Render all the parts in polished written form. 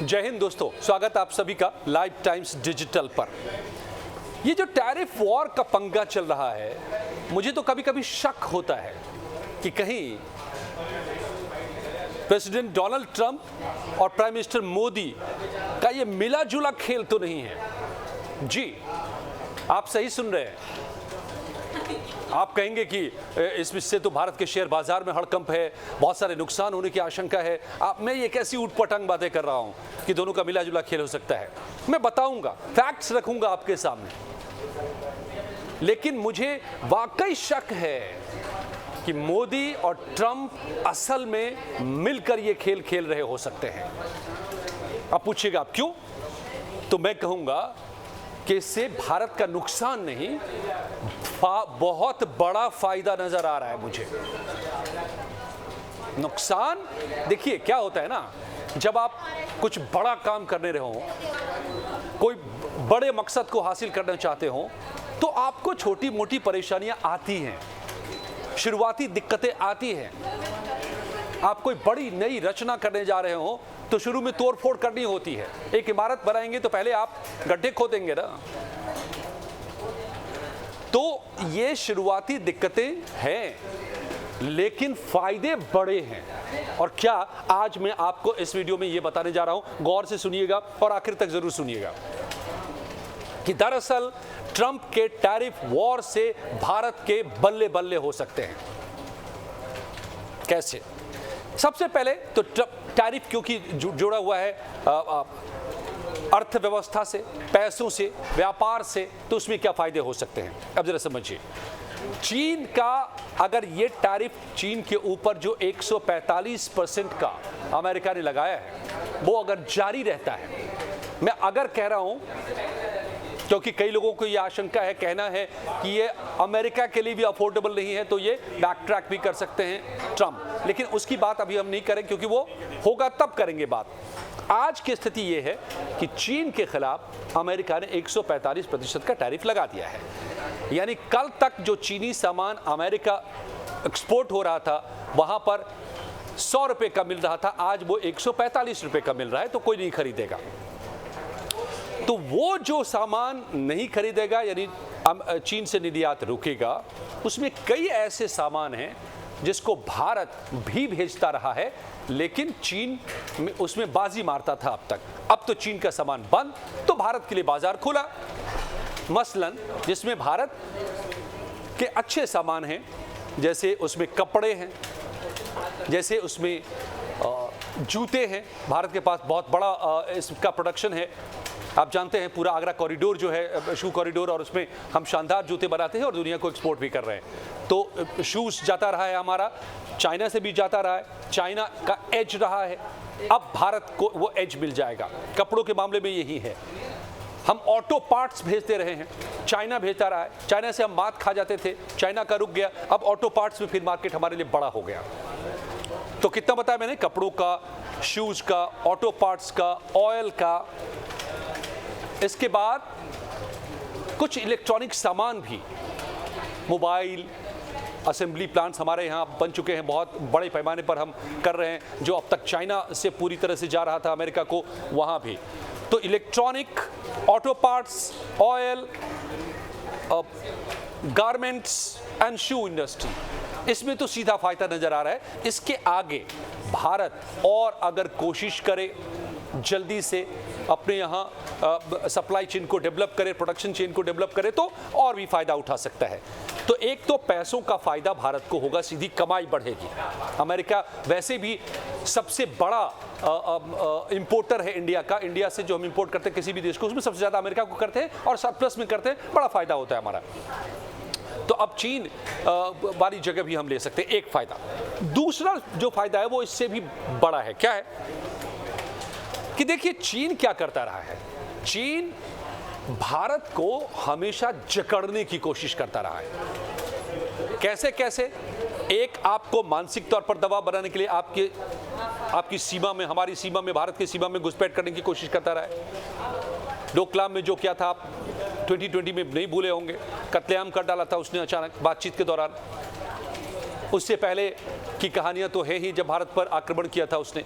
जय हिंद दोस्तों, स्वागत आप सभी का लाइव टाइम्स डिजिटल पर। ये जो टैरिफ वॉर का पंगा चल रहा है, मुझे तो कभी कभी शक होता है कि कहीं प्रेसिडेंट डोनाल्ड ट्रंप और प्राइम मिनिस्टर मोदी का ये मिला जुला खेल तो नहीं है। जी, आप सही सुन रहे हैं। आप कहेंगे कि इससे तो भारत के शेयर बाजार में हड़कंप है, बहुत सारे नुकसान होने की आशंका है। मैं ये कैसी ऊटपटांग बातें कर रहा हूं कि दोनों का मिला जुला खेल हो सकता है। मैं बताऊंगा, फैक्ट्स रखूंगा आपके सामने, लेकिन मुझे वाकई शक है कि मोदी और ट्रंप असल में मिलकर ये खेल खेल रहे हो सकते हैं। अब पूछिएगा आप क्यों, तो मैं कहूंगा कि इससे भारत का नुकसान नहीं, बहुत बड़ा फायदा नजर आ रहा है मुझे। नुकसान देखिए क्या होता है ना, जब आप कुछ बड़ा काम करने रहे हो, कोई बड़े मकसद को हासिल करना चाहते हो, तो आपको छोटी मोटी परेशानियां आती हैं, शुरुआती दिक्कतें आती हैं। आप कोई बड़ी नई रचना करने जा रहे हो तो शुरू में तोड़फोड़ करनी होती है। एक इमारत बनाएंगे तो पहले आप गड्ढे खोदेंगे ना। तो ये शुरुआती दिक्कतें हैं, लेकिन फायदे बड़े हैं। और क्या आज मैं आपको इस वीडियो में ये बताने जा रहा हूं, गौर से सुनिएगा और आखिर तक जरूर सुनिएगा कि दरअसल ट्रंप के टैरिफ वॉर से भारत के बल्ले बल्ले हो सकते हैं। कैसे? सबसे पहले तो टैरिफ क्योंकि जुड़ा हुआ है अर्थव्यवस्था से, पैसों से, व्यापार से, तो उसमें क्या फायदे हो सकते हैं अब जरा समझिए। चीन का अगर ये टैरिफ चीन के ऊपर जो 145% का अमेरिका ने लगाया है, वो अगर जारी रहता है, मैं अगर कह रहा हूं क्योंकि कई लोगों को ये आशंका है, कहना है कि ये अमेरिका के लिए भी अफोर्डेबल नहीं है, तो ये बैक ट्रैक भी कर सकते हैं ट्रंप, लेकिन उसकी बात अभी हम नहीं करें क्योंकि वो होगा तब करेंगे बात। आज की स्थिति ये है कि चीन के खिलाफ अमेरिका ने 145% का टैरिफ लगा दिया है। यानी कल तक जो चीनी सामान अमेरिका एक्सपोर्ट हो रहा था, वहां पर 100 रुपए का मिल रहा था, आज वो 145 रुपए का मिल रहा है, तो कोई नहीं खरीदेगा। तो वो जो सामान नहीं खरीदेगा, यानी चीन से निर्यात रुकेगा, उसमें कई ऐसे सामान हैं जिसको भारत भी भेजता रहा है, लेकिन चीन में उसमें बाजी मारता था अब तक। अब तो चीन का सामान बंद, तो भारत के लिए बाजार खुला। मसलन जिसमें भारत के अच्छे सामान हैं, जैसे उसमें कपड़े हैं, जैसे उसमें जूते हैं। भारत के पास बहुत बड़ा इसका प्रोडक्शन है। आप जानते हैं पूरा आगरा कॉरिडोर जो है, शू कॉरिडोर, और उसमें हम शानदार जूते बनाते हैं और दुनिया को एक्सपोर्ट भी कर रहे हैं। तो शूज़ जाता रहा है हमारा, चाइना से भी जाता रहा है, चाइना का एज रहा है। अब भारत को वो एज मिल जाएगा। कपड़ों के मामले में यही है। हम ऑटो पार्ट्स भेजते रहे हैं, चाइना भेजता रहा है। चाइना से हम मात खा जाते थे, चाइना का रुक गया, अब ऑटो पार्ट्स में फिर मार्केट हमारे लिए बड़ा हो गया। तो कितना बताया मैंने? कपड़ों का, शूज़ का, ऑटो पार्ट्स का, ऑयल का। इसके बाद कुछ इलेक्ट्रॉनिक सामान भी, मोबाइल असेंबली प्लांट्स हमारे यहाँ बन चुके हैं, बहुत बड़े पैमाने पर हम कर रहे हैं, जो अब तक चाइना से पूरी तरह से जा रहा था अमेरिका को, वहाँ भी। तो electronic, auto parts, oil, garments and shoe industry, इसमें तो सीधा फायदा नजर आ रहा है। इसके आगे भारत और अगर कोशिश करे जल्दी से अपने यहाँ सप्लाई चेन को डेवलप करे, प्रोडक्शन चेन को डेवलप करे, तो और भी फायदा उठा सकता है। तो एक तो पैसों का फायदा भारत को होगा, सीधी कमाई बढ़ेगी। अमेरिका वैसे भी सबसे बड़ा इंपोर्टर है इंडिया का। इंडिया से जो हम इंपोर्ट करते हैं किसी भी देश को, उसमें सबसे ज़्यादा अमेरिका को करते हैं और सरप्लस में करते हैं, बड़ा फायदा होता है हमारा। तो अब चीन वाली जगह भी हम ले सकते हैं, एक फायदा। दूसरा जो फायदा है वो इससे भी बड़ा है। क्या है कि देखिए चीन क्या करता रहा है। चीन भारत को हमेशा जकड़ने की कोशिश करता रहा है। कैसे कैसे? एक, आपको मानसिक तौर पर दबाव बनाने के लिए आपकी सीमा में, हमारी सीमा में, भारत की सीमा में घुसपैठ करने की कोशिश करता रहा है। डोकलाम में जो किया था, आप 2020 में नहीं भूले होंगे, कत्लेआम कर डाला था उसने अचानक बातचीत के दौरान। उससे पहले की कहानियां तो है ही, जब भारत पर आक्रमण किया था उसने।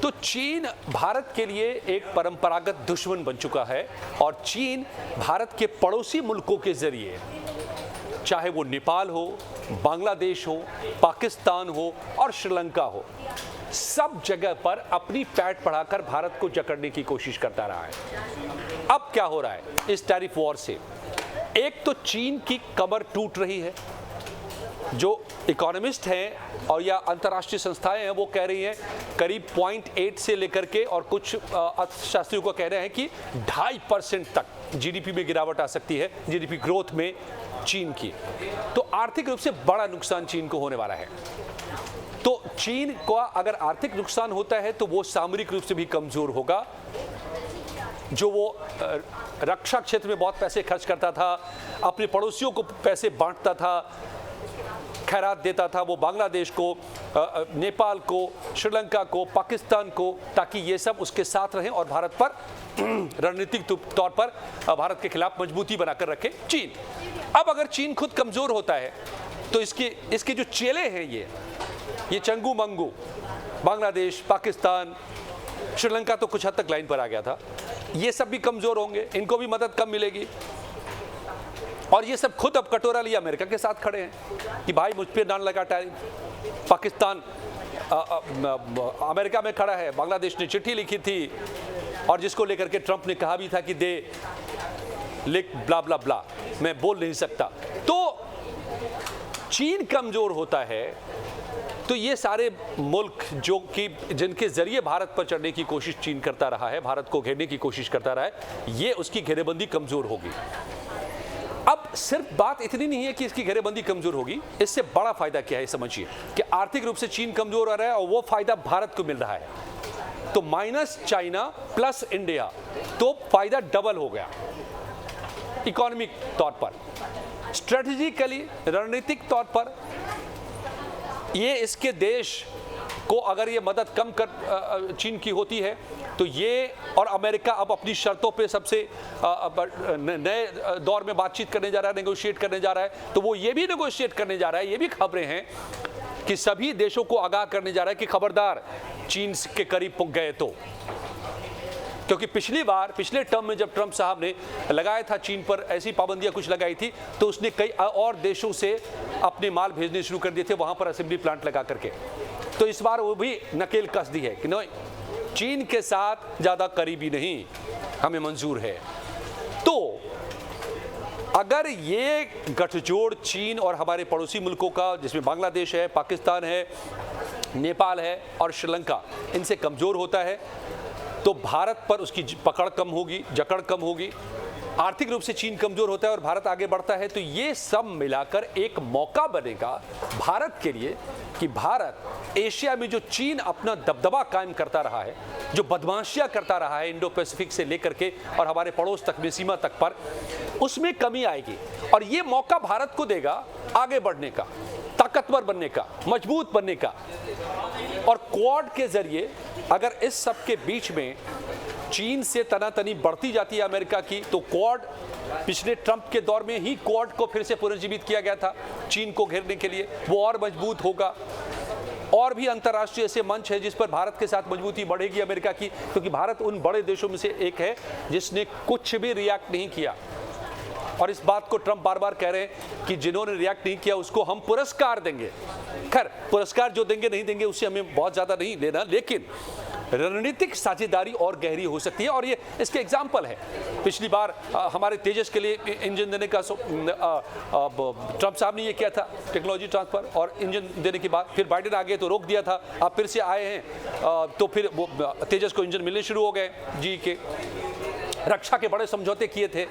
तो चीन भारत के लिए एक परंपरागत दुश्मन बन चुका है और चीन भारत के पड़ोसी मुल्कों के जरिए, चाहे वो नेपाल हो, बांग्लादेश हो, पाकिस्तान हो और श्रीलंका हो, सब जगह पर अपनी पैठ बढ़ाकर भारत को जकड़ने की कोशिश करता रहा है। अब क्या हो रहा है इस टैरिफ वॉर से? एक तो चीन की कमर टूट रही है। जो इकोनॉमिस्ट हैं और या अंतर्राष्ट्रीय संस्थाएं हैं वो कह रही हैं करीब 0.8 से लेकर के, और कुछ अर्थशास्त्रियों का कहना है कि 2.5% तक जीडीपी में गिरावट आ सकती है, जीडीपी ग्रोथ में चीन की। तो आर्थिक रूप से बड़ा नुकसान चीन को होने वाला है। तो चीन को अगर आर्थिक नुकसान होता है तो वो सामरिक रूप से भी कमजोर होगा। जो वो रक्षा क्षेत्र में बहुत पैसे खर्च करता था, अपने पड़ोसियों को पैसे बांटता था, खैरात देता था, वो बांग्लादेश को, नेपाल को, श्रीलंका को, पाकिस्तान को, ताकि ये सब उसके साथ रहें और भारत पर रणनीतिक तौर पर भारत के खिलाफ मजबूती बनाकर रखे चीन। अब अगर चीन खुद कमजोर होता है तो इसके जो चेले हैं ये चंगू मंगू, बांग्लादेश, पाकिस्तान, श्रीलंका तो कुछ हद तक लाइन पर आ गया था, ये सब भी कमजोर होंगे, इनको भी मदद कम मिलेगी। और ये सब खुद अब कटोरा लिए अमेरिका के साथ खड़े हैं कि भाई मुझ पे ना लगा टैरिफ। पाकिस्तान अमेरिका में खड़ा है, बांग्लादेश ने चिट्ठी लिखी थी और जिसको लेकर के ट्रंप ने कहा भी था कि दे लिख ब्ला ब्ला ब्ला, मैं बोल नहीं सकता। तो चीन कमजोर होता है तो ये सारे मुल्क जो कि जिनके जरिए भारत पर चढ़ने की कोशिश चीन करता रहा है, भारत को घेरने की कोशिश करता रहा है, ये उसकी घेरेबंदी कमजोर होगी। अब सिर्फ बात इतनी नहीं है कि इसकी घेरेबंदी कमजोर होगी, इससे बड़ा फायदा क्या है समझिए कि आर्थिक रूप से चीन कमजोर हो रहा है और वो फायदा भारत को मिल रहा है। तो माइनस चाइना प्लस इंडिया, तो फायदा डबल हो गया इकोनॉमिक तौर पर, स्ट्रेटेजिकली रणनीतिक तौर पर। ये इसके देश को अगर ये मदद कम कर चीन की होती है तो ये और अमेरिका अब अपनी शर्तों पे सबसे नए दौर में बातचीत करने जा रहा है, नेगोशिएट करने जा रहा है। तो वो ये भी नेगोशिएट करने जा रहा है, ये भी खबरें हैं कि सभी देशों को आगाह करने जा रहा है कि खबरदार चीन के करीब पहुंच गए तो। क्योंकि पिछले टर्म में जब ट्रंप साहब ने लगाया था चीन पर ऐसी पाबंदियां कुछ लगाई थी, तो उसने कई और देशों से अपने माल भेजने शुरू कर दिए थे वहां पर असेंबली प्लांट लगा करके। तो इस बार वो भी नकेल कस दी है कि नहीं, चीन के साथ ज्यादा करीबी नहीं, हमें मंजूर है। तो अगर ये गठजोड़ चीन और हमारे पड़ोसी मुल्कों का, जिसमें बांग्लादेश है, पाकिस्तान है, नेपाल है और श्रीलंका, इनसे कमजोर होता है तो भारत पर उसकी पकड़ कम होगी, जकड़ कम होगी। आर्थिक रूप से चीन कमजोर होता है और भारत आगे बढ़ता है, तो ये सब मिलाकर एक मौका बनेगा भारत के लिए कि भारत एशिया में जो चीन अपना दबदबा कायम करता रहा है, जो बदमाशियां करता रहा है इंडो पैसिफिक से लेकर के और हमारे पड़ोस तक में, सीमा तक पर, उसमें कमी आएगी। और ये मौका भारत को देगा आगे बढ़ने का, ताकतवर बनने का, मजबूत बनने का। और क्वाड के जरिए अगर इस सब के बीच में चीन से तनातनी बढ़ती जाती है अमेरिका की, तो क्वाड, पिछले ट्रंप के दौर में ही क्वाड को फिर से पुनर्जीवित किया गया था चीन को घेरने के लिए, वो और मजबूत होगा। और भी अंतर्राष्ट्रीय ऐसे मंच है जिस पर भारत के साथ मजबूती बढ़ेगी अमेरिका की, क्योंकि भारत उन बड़े देशों में से एक है जिसने कुछ भी रिएक्ट नहीं किया। और इस बात को ट्रंप बार बार कह रहे हैं कि जिन्होंने रिएक्ट नहीं किया उसको हम पुरस्कार देंगे। खैर, पुरस्कार जो देंगे नहीं देंगे उससे हमें बहुत ज्यादा नहीं लेना, लेकिन रणनीतिक साझेदारी और गहरी हो सकती है। और ये इसके एग्जाम्पल है, पिछली बार हमारे तेजस के लिए इंजन देने का ट्रंप साहब ने ये किया था, टेक्नोलॉजी ट्रांसफर, और इंजन देने के बाद फिर बाइडेन आ गए तो रोक दिया था। अब फिर से आए हैं तो फिर वो तेजस को इंजन मिलने शुरू हो गए। जी के रक्षा के बड़े समझौते किए थे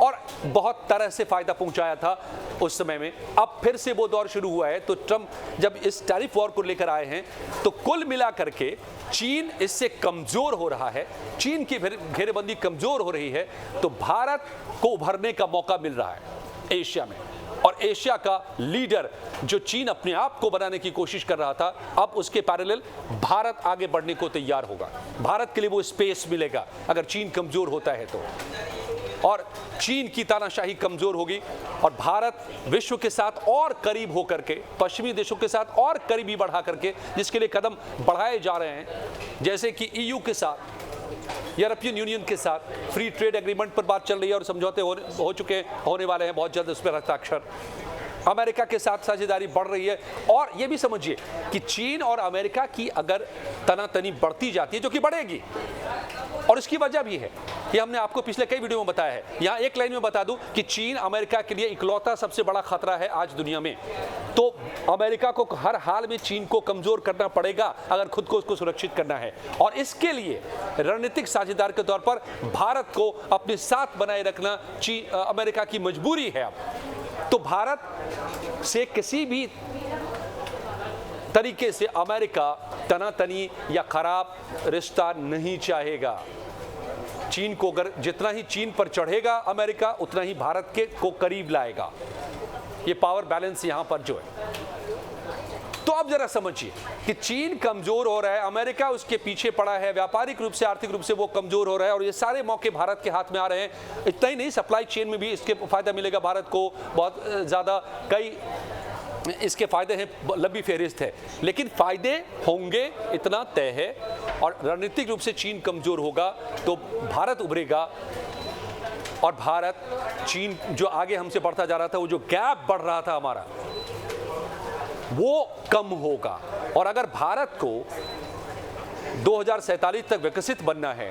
और बहुत तरह से फायदा पहुंचाया था उस समय में। अब फिर से वो दौर शुरू हुआ है, तो ट्रंप जब इस टैरिफ वॉर को लेकर आए हैं तो कुल मिला करके चीन इससे कमजोर हो रहा है, चीन की घेरेबंदी कमजोर हो रही है, तो भारत को उभरने का मौका मिल रहा है एशिया में। और एशिया का लीडर जो चीन अपने आप को बनाने की कोशिश कर रहा था, अब उसके पैरेलल भारत आगे बढ़ने को तैयार होगा। भारत के लिए वो स्पेस मिलेगा अगर चीन कमजोर होता है तो। और चीन की तानाशाही कमजोर होगी और भारत विश्व के साथ और करीब होकर के, पश्चिमी देशों के साथ और करीबी बढ़ा करके, जिसके लिए कदम बढ़ाए जा रहे हैं, जैसे कि ईयू के साथ, यूरोपियन यूनियन के साथ फ्री ट्रेड एग्रीमेंट पर बात चल रही है और समझौते हो चुके, होने वाले हैं बहुत जल्द उस पर हस्ताक्षर। अमेरिका के साथ साझेदारी बढ़ रही है। और यह भी समझिए कि चीन और अमेरिका की अगर तनातनी बढ़ती जाती है, जो कि बढ़ेगी, और इसकी वजह भी है, ये हमने आपको पिछले कई वीडियो में बताया है। यहाँ एक लाइन में बता दूं कि चीन अमेरिका के लिए इकलौता सबसे बड़ा खतरा है आज दुनिया में। तो अमेरिका को हर हाल में चीन को कमजोर करना पड़ेगा अगर खुद को उसको सुरक्षित करना है। और इसके लिए रणनीतिक साझेदार के तौर पर भारत को अपने साथ बनाए रखना अमेरिका की मजबूरी है। अब तो भारत से किसी भी तरीके से अमेरिका तनातनी या खराब रिश्ता नहीं चाहेगा। चीन को अगर जितना ही चीन पर चढ़ेगा अमेरिका, उतना ही भारत के को करीब लाएगा। ये पावर बैलेंस यहां पर जो है। तो अब जरा समझिए कि चीन कमजोर हो रहा है, अमेरिका उसके पीछे पड़ा है, व्यापारिक रूप से, आर्थिक रूप से वो कमजोर हो रहा है और ये सारे मौके भारत के हाथ में आ रहे हैं। इतना ही नहीं, सप्लाई चेन में भी इसके फायदा मिलेगा भारत को बहुत ज्यादा। कई इसके फायदे हैं, लंबी फहरिस्त है, लेकिन फायदे होंगे इतना तय है। और रणनीतिक रूप से चीन कमजोर होगा तो भारत उभरेगा और भारत, चीन जो आगे हमसे बढ़ता जा रहा था, वो जो गैप बढ़ रहा था हमारा, वो कम होगा। और अगर भारत को 2047 तक विकसित बनना है,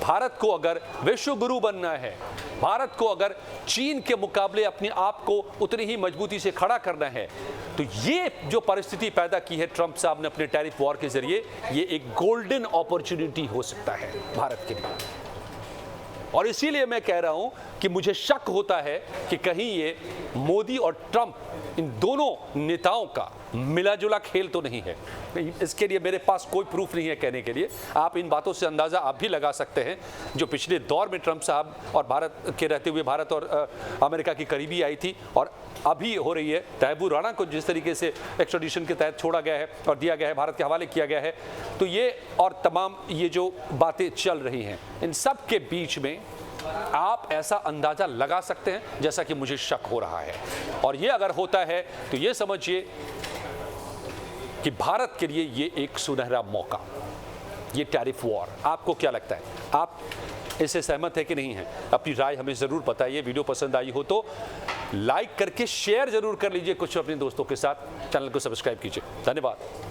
भारत को अगर विश्व गुरु बनना है, भारत को अगर चीन के मुकाबले अपने आप को उतनी ही मजबूती से खड़ा करना है, तो ये जो परिस्थिति पैदा की है ट्रंप साहब ने अपने टैरिफ वॉर के जरिए, ये एक गोल्डन अपॉर्चुनिटी हो सकता है भारत के लिए। और इसीलिए मैं कह रहा हूं कि मुझे शक होता है कि कहीं ये मोदी और ट्रंप, इन दोनों नेताओं का मिला जुला खेल तो नहीं है। इसके लिए मेरे पास कोई प्रूफ नहीं है कहने के लिए। आप इन बातों से अंदाज़ा आप भी लगा सकते हैं, जो पिछले दौर में ट्रंप साहब और भारत के रहते हुए भारत और अमेरिका की करीबी आई थी और अभी हो रही है। तैयबू राणा को जिस तरीके से एक्स्ट्राडिशन के तहत छोड़ा गया है और दिया गया है, भारत के हवाले किया गया है, तो ये और तमाम ये जो बातें चल रही हैं, इन सब के बीच में आप ऐसा अंदाजा लगा सकते हैं जैसा कि मुझे शक हो रहा है। और ये अगर होता है तो ये समझिए कि भारत के लिए ये एक सुनहरा मौका, ये टैरिफ वॉर। आपको क्या लगता है, आप इससे सहमत है कि नहीं है? अपनी राय हमें ज़रूर बताइए। वीडियो पसंद आई हो तो लाइक करके शेयर ज़रूर कर लीजिए कुछ अपने दोस्तों के साथ। चैनल को सब्सक्राइब कीजिए। धन्यवाद।